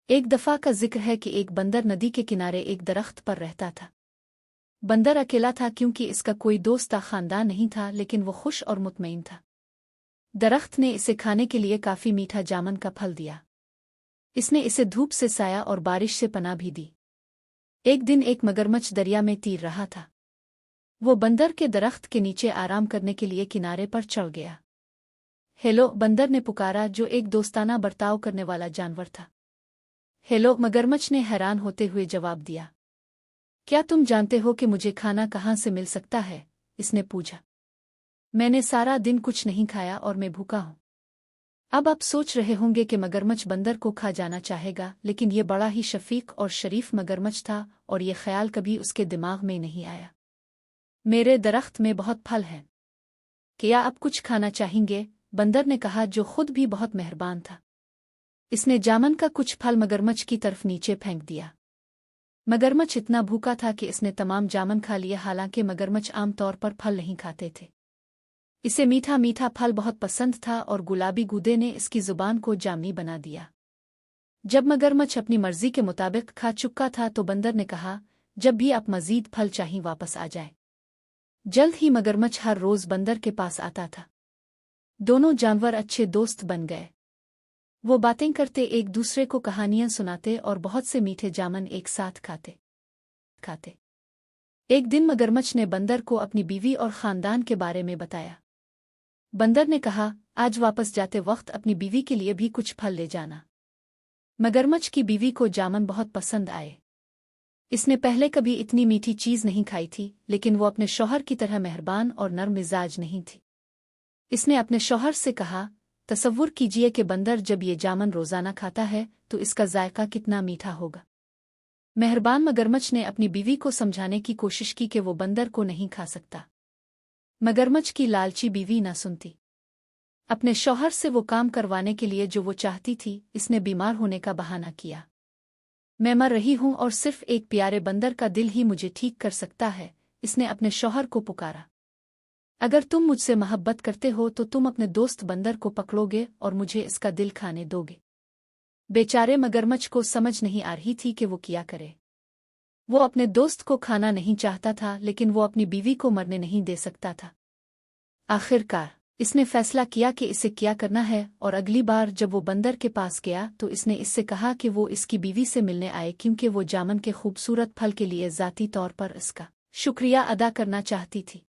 एक दफा का जिक्र है कि एक बंदर नदी के किनारे एक दरख्त पर रहता था। बंदर अकेला था क्योंकि इसका कोई दोस्त या खानदान नहीं था, लेकिन वो खुश और मुतमईन था। दरख्त ने इसे खाने के लिए काफी मीठा जामन का फल दिया। इसने इसे धूप से साया और बारिश से पनाह भी दी। एक दिन एक मगरमच्छ दरिया में तैर रहा था। वो बंदर के दरख्त के नीचे आराम करने के लिए किनारे पर चढ़ गया। हेलो, बंदर ने पुकारा, जो एक दोस्ताना बर्ताव करने वाला जानवर था। हेलो, मगरमच्छ ने हैरान होते हुए जवाब दिया। क्या तुम जानते हो कि मुझे खाना कहाँ से मिल सकता है? इसने पूछा। मैंने सारा दिन कुछ नहीं खाया और मैं भूखा हूँ। अब आप सोच रहे होंगे कि मगरमच्छ बंदर को खा जाना चाहेगा, लेकिन ये बड़ा ही शफीक और शरीफ मगरमच्छ था और ये ख्याल कभी उसके दिमाग में नहीं आया। मेरे दरख्त में बहुत फल हैं। क्या आप कुछ खाना चाहेंगे? बंदर ने कहा, जो खुद भी बहुत मेहरबान था। इसने जामन का कुछ फल मगरमच्छ की तरफ नीचे फेंक दिया। मगरमच्छ इतना भूखा था कि इसने तमाम जामन खा लिया। हालांकि मगरमच्छ आम तौर पर फल नहीं खाते थे। इसे मीठा मीठा फल बहुत पसंद था और गुलाबी गूदे ने इसकी जुबान को जामनी बना दिया। जब मगरमच्छ अपनी मर्जी के मुताबिक खा चुका था तो बंदर ने कहा, जब भी आप मजीद फल चाहिए वापस आ जाए। जल्द ही मगरमच्छ हर रोज बंदर के पास आता था। दोनों जानवर अच्छे दोस्त बन गए। वो बातें करते, एक दूसरे को कहानियां सुनाते और बहुत से मीठे जामन एक साथ खाते। एक दिन मगरमच्छ ने बंदर को अपनी बीवी और खानदान के बारे में बताया। बंदर ने कहा, आज वापस जाते वक्त अपनी बीवी के लिए भी कुछ फल ले जाना। मगरमच्छ की बीवी को जामन बहुत पसंद आए। इसने पहले कभी इतनी मीठी चीज नहीं खाई थी, लेकिन वो अपने शौहर की तरह मेहरबान और नर्म मिजाज नहीं थी। इसने अपने शौहर से कहा, तसव्वुर कीजिए कि बंदर जब ये जामन रोजाना खाता है तो इसका जायका कितना मीठा होगा। मेहरबान मगरमच्छ ने अपनी बीवी को समझाने की कोशिश की कि वो बंदर को नहीं खा सकता। मगरमच्छ की लालची बीवी ना सुनती। अपने शौहर से वो काम करवाने के लिए जो वो चाहती थी, इसने बीमार होने का बहाना किया। मैं मर रही हूं और सिर्फ एक प्यारे बंदर का दिल ही मुझे ठीक कर सकता है, इसने अपने शौहर को पुकारा। अगर तुम मुझसे मोहब्बत करते हो तो तुम अपने दोस्त बंदर को पकड़ोगे और मुझे इसका दिल खाने दोगे। बेचारे मगरमच्छ को समझ नहीं आ रही थी कि वो क्या करे। वो अपने दोस्त को खाना नहीं चाहता था, लेकिन वो अपनी बीवी को मरने नहीं दे सकता था। आखिरकार इसने फैसला किया कि इसे क्या करना है, और अगली बार जब वो बंदर के पास गया तो इसने इससे कहा कि वो इसकी बीवी से मिलने आए, क्योंकि वो जामन के खूबसूरत फल के लिए ज़ाती तौर पर इसका शुक्रिया अदा करना चाहती थी।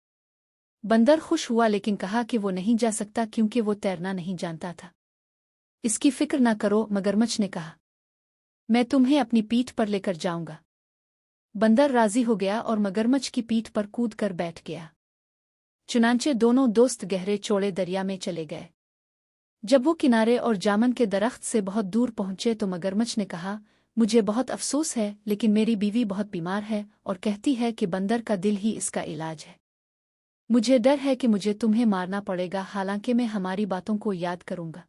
बंदर खुश हुआ, लेकिन कहा कि वो नहीं जा सकता क्योंकि वो तैरना नहीं जानता था। इसकी फिक्र न करो, मगरमच्छ ने कहा, मैं तुम्हें अपनी पीठ पर लेकर जाऊंगा। बंदर राजी हो गया और मगरमच्छ की पीठ पर कूद कर बैठ गया। चुनांचे दोनों दोस्त गहरे चौड़े दरिया में चले गए। जब वो किनारे और जामन के दरख्त से बहुत दूर पहुंचे तो मगरमच्छ ने कहा, मुझे बहुत अफसोस है, लेकिन मेरी बीवी बहुत बीमार है और कहती है कि बंदर का दिल ही इसका इलाज है। मुझे डर है कि मुझे तुम्हें मारना पड़ेगा, हालांकि मैं हमारी बातों को याद करूंगा।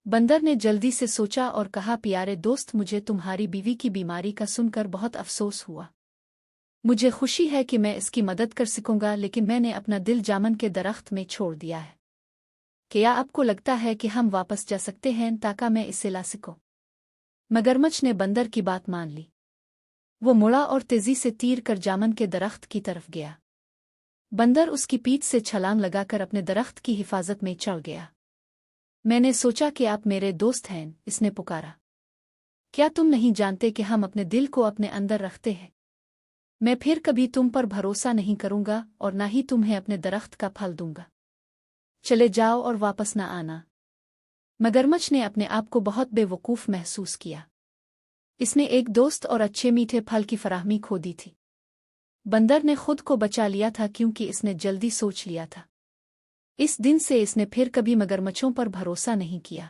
बंदर ने जल्दी से सोचा और कहा, प्यारे दोस्त, मुझे तुम्हारी बीवी की बीमारी का सुनकर बहुत अफसोस हुआ। मुझे खुशी है कि मैं इसकी मदद कर सकूंगा, लेकिन मैंने अपना दिल जामन के दरख्त में छोड़ दिया है। क्या आपको लगता है कि हम वापस जा सकते हैं ताकि मैं इसे ला सकूं? मगरमच्छ ने बंदर की बात मान ली। वो मुड़ा और तेजी से तीर कर जामन के दरख्त की तरफ गया। बंदर उसकी पीठ से छलांग लगाकर अपने दरख्त की हिफाजत में चढ़ गया। मैंने सोचा कि आप मेरे दोस्त हैं, इसने पुकारा। क्या तुम नहीं जानते कि हम अपने दिल को अपने अंदर रखते हैं? मैं फिर कभी तुम पर भरोसा नहीं करूंगा और ना ही तुम्हें अपने दरख्त का फल दूंगा। चले जाओ और वापस न आना। मगरमच्छ ने अपने आप को बहुत बेवकूफ़ महसूस किया। इसने एक दोस्त और अच्छे मीठे फल की फराहमी खो दी थी। बंदर ने खुद को बचा लिया था क्योंकि इसने जल्दी सोच लिया था। इस दिन से इसने फिर कभी मगरमच्छों पर भरोसा नहीं किया।